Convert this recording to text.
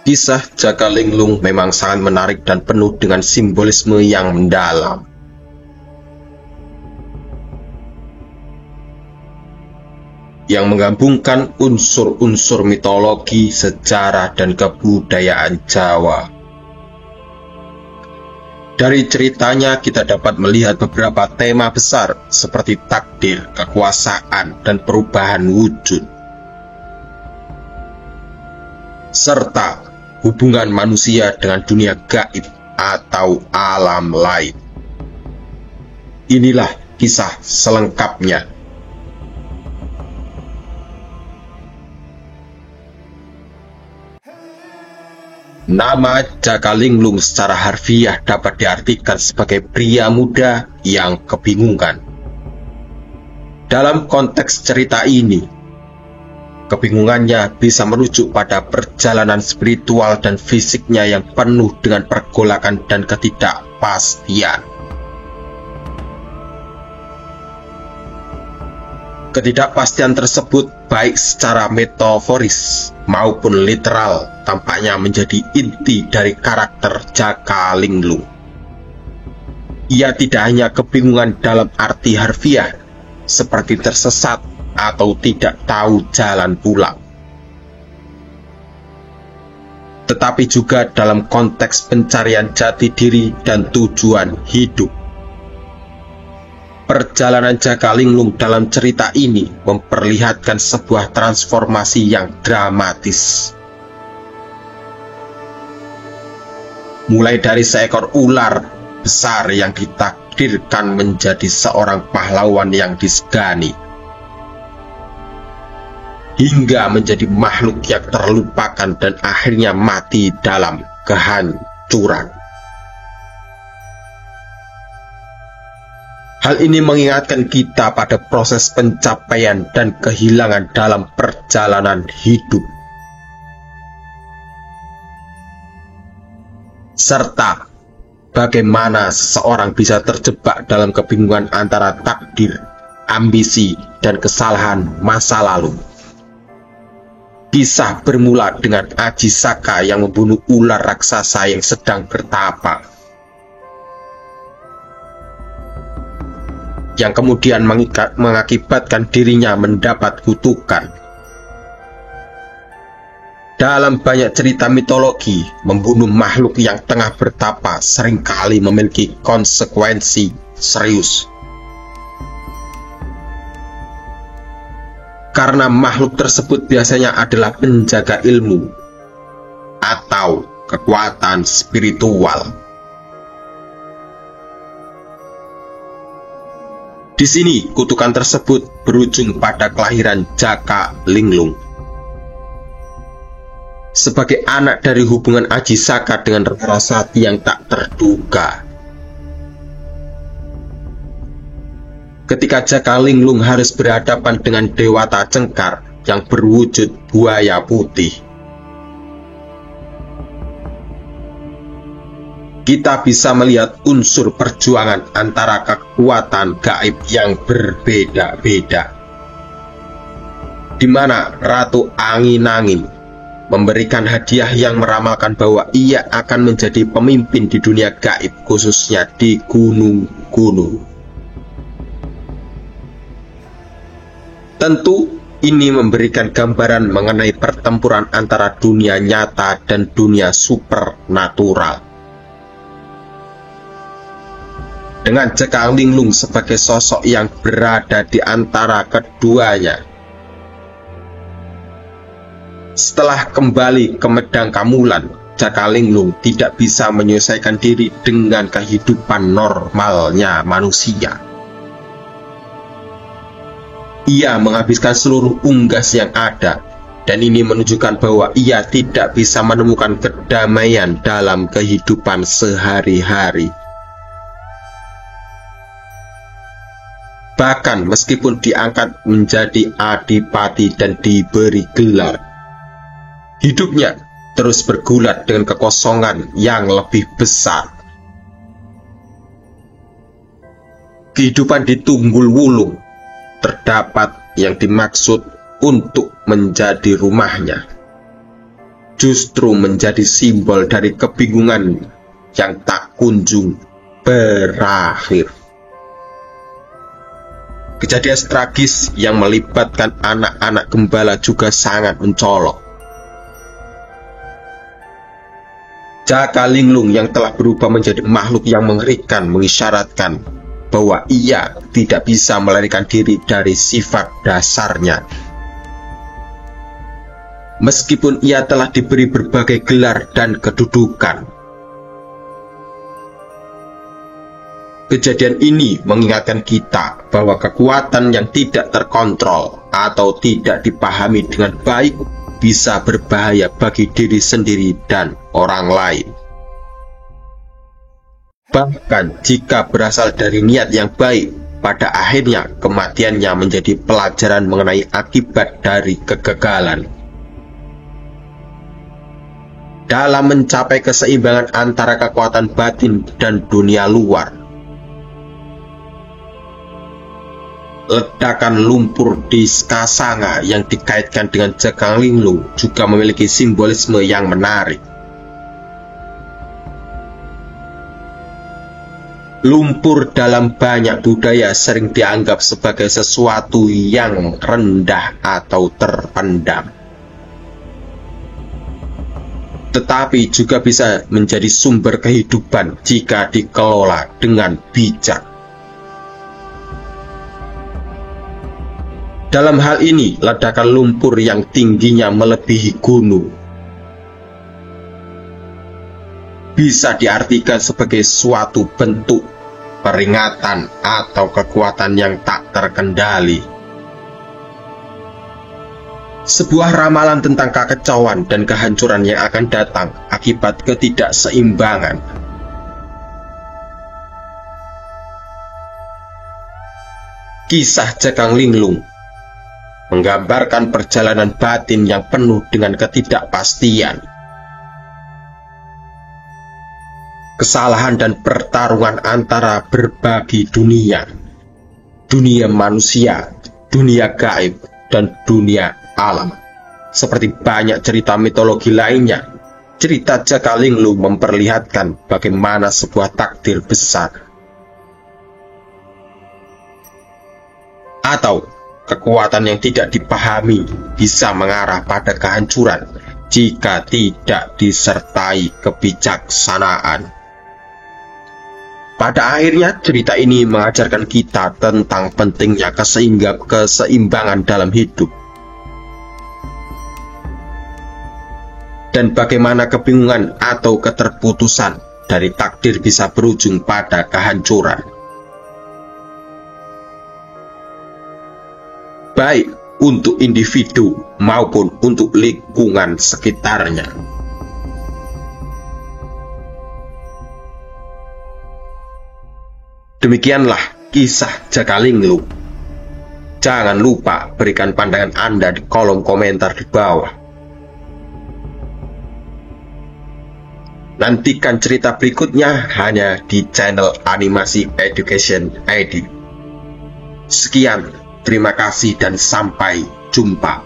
Kisah Jaka Linglung memang sangat menarik dan penuh dengan simbolisme yang mendalam. Yang menggabungkan unsur-unsur mitologi, sejarah, dan kebudayaan Jawa. Dari ceritanya kita dapat melihat beberapa tema besar seperti takdir, kekuasaan, dan perubahan wujud, serta hubungan manusia dengan dunia gaib atau alam lain. Inilah kisah selengkapnya. Nama Jaka Linglung secara harfiah dapat diartikan sebagai pria muda yang kebingungan. Dalam konteks cerita ini, kebingungannya bisa merujuk pada perjalanan spiritual dan fisiknya yang penuh dengan pergolakan dan ketidakpastian. Ketidakpastian tersebut baik secara metaforis maupun literal tampaknya menjadi inti dari karakter Jaka Linglung. Ia tidak hanya kebingungan dalam arti harfiah, seperti tersesat atau tidak tahu jalan pulang, tetapi juga dalam konteks pencarian jati diri dan tujuan hidup. Perjalanan Jaka Linglung dalam cerita ini memperlihatkan sebuah transformasi yang dramatis. Mulai dari seekor ular besar yang ditakdirkan menjadi seorang pahlawan yang disegani, hingga menjadi makhluk yang terlupakan dan akhirnya mati dalam kehancuran. Hal ini mengingatkan kita pada proses pencapaian dan kehilangan dalam perjalanan hidup, serta bagaimana seseorang bisa terjebak dalam kebingungan antara takdir, ambisi, dan kesalahan masa lalu. Kisah bermula dengan Aji Saka yang membunuh ular raksasa yang sedang bertapa, yang kemudian mengakibatkan dirinya mendapat kutukan. Dalam banyak cerita mitologi, membunuh makhluk yang tengah bertapa seringkali memiliki konsekuensi serius. Karena makhluk tersebut biasanya adalah penjaga ilmu atau kekuatan spiritual. Di sini, kutukan tersebut berujung pada kelahiran Jaka Linglung. Sebagai anak dari hubungan Aji Saka dengan Rasati yang tak terduga. Ketika Jaka Linglung harus berhadapan dengan Dewata Cengkar yang berwujud buaya putih, kita bisa melihat unsur perjuangan antara kekuatan gaib yang berbeda-beda, di mana Ratu Angin-Angin memberikan hadiah yang meramalkan bahwa ia akan menjadi pemimpin di dunia gaib, khususnya di gunung-gunung. Tentu ini memberikan gambaran mengenai pertempuran antara dunia nyata dan dunia supernatural. Dengan Jaka Linglung sebagai sosok yang berada di antara keduanya. Setelah kembali ke Medang Kamulan, Jaka Linglung tidak bisa menyelesaikan diri dengan kehidupan normalnya manusia. Ia menghabiskan seluruh unggas yang ada, dan ini menunjukkan bahwa ia tidak bisa menemukan kedamaian dalam kehidupan sehari-hari. Bahkan meskipun diangkat menjadi adipati dan diberi gelar, hidupnya terus bergulat dengan kekosongan yang lebih besar. Kehidupan di Tunggul Wulung terdapat yang dimaksud untuk menjadi rumahnya. justru menjadi simbol dari kebingungan yang tak kunjung berakhir. Kejadian tragis yang melibatkan anak-anak gembala juga sangat mencolok. Jaka Linglung yang telah berubah menjadi makhluk yang mengerikan mengisyaratkan bahwa ia tidak bisa melarikan diri dari sifat dasarnya. Meskipun ia telah diberi berbagai gelar dan kedudukan. Kejadian ini mengingatkan kita bahwa kekuatan yang tidak terkontrol atau tidak dipahami dengan baik bisa berbahaya bagi diri sendiri dan orang lain. Bahkan jika berasal dari niat yang baik, pada akhirnya kematiannya menjadi pelajaran mengenai akibat dari kegagalan. Dalam mencapai keseimbangan antara kekuatan batin dan dunia luar, ledakan lumpur di Skasanga yang dikaitkan dengan Jaka Linglung juga memiliki simbolisme yang menarik. Lumpur dalam banyak budaya sering dianggap sebagai sesuatu yang rendah atau terpendam, tetapi juga bisa menjadi sumber kehidupan jika dikelola dengan bijak. Dalam hal ini, ledakan lumpur yang tingginya melebihi gunung bisa diartikan sebagai suatu bentuk peringatan atau kekuatan yang tak terkendali. Sebuah ramalan tentang kekacauan dan kehancuran yang akan datang akibat ketidakseimbangan. Kisah Jaka Linglung menggambarkan perjalanan batin yang penuh dengan ketidakpastian, kesalahan dan pertarungan antara berbagi dunia, dunia manusia, dunia gaib, dan dunia alam. Seperti banyak cerita mitologi lainnya, cerita Jaka Linglung memperlihatkan bagaimana sebuah takdir besar atau kekuatan yang tidak dipahami bisa mengarah pada kehancuran jika tidak disertai kebijaksanaan. Pada akhirnya, cerita ini mengajarkan kita tentang pentingnya keseimbangan dalam hidup, dan bagaimana kebingungan atau keterputusan dari takdir bisa berujung pada kehancuran. Baik untuk individu maupun untuk lingkungan sekitarnya. Demikianlah kisah Jaka Linglung. Jangan lupa berikan pandangan Anda di kolom komentar di bawah. Nantikan cerita berikutnya hanya di channel Animasi Education ID. Sekian. Terima kasih dan sampai jumpa.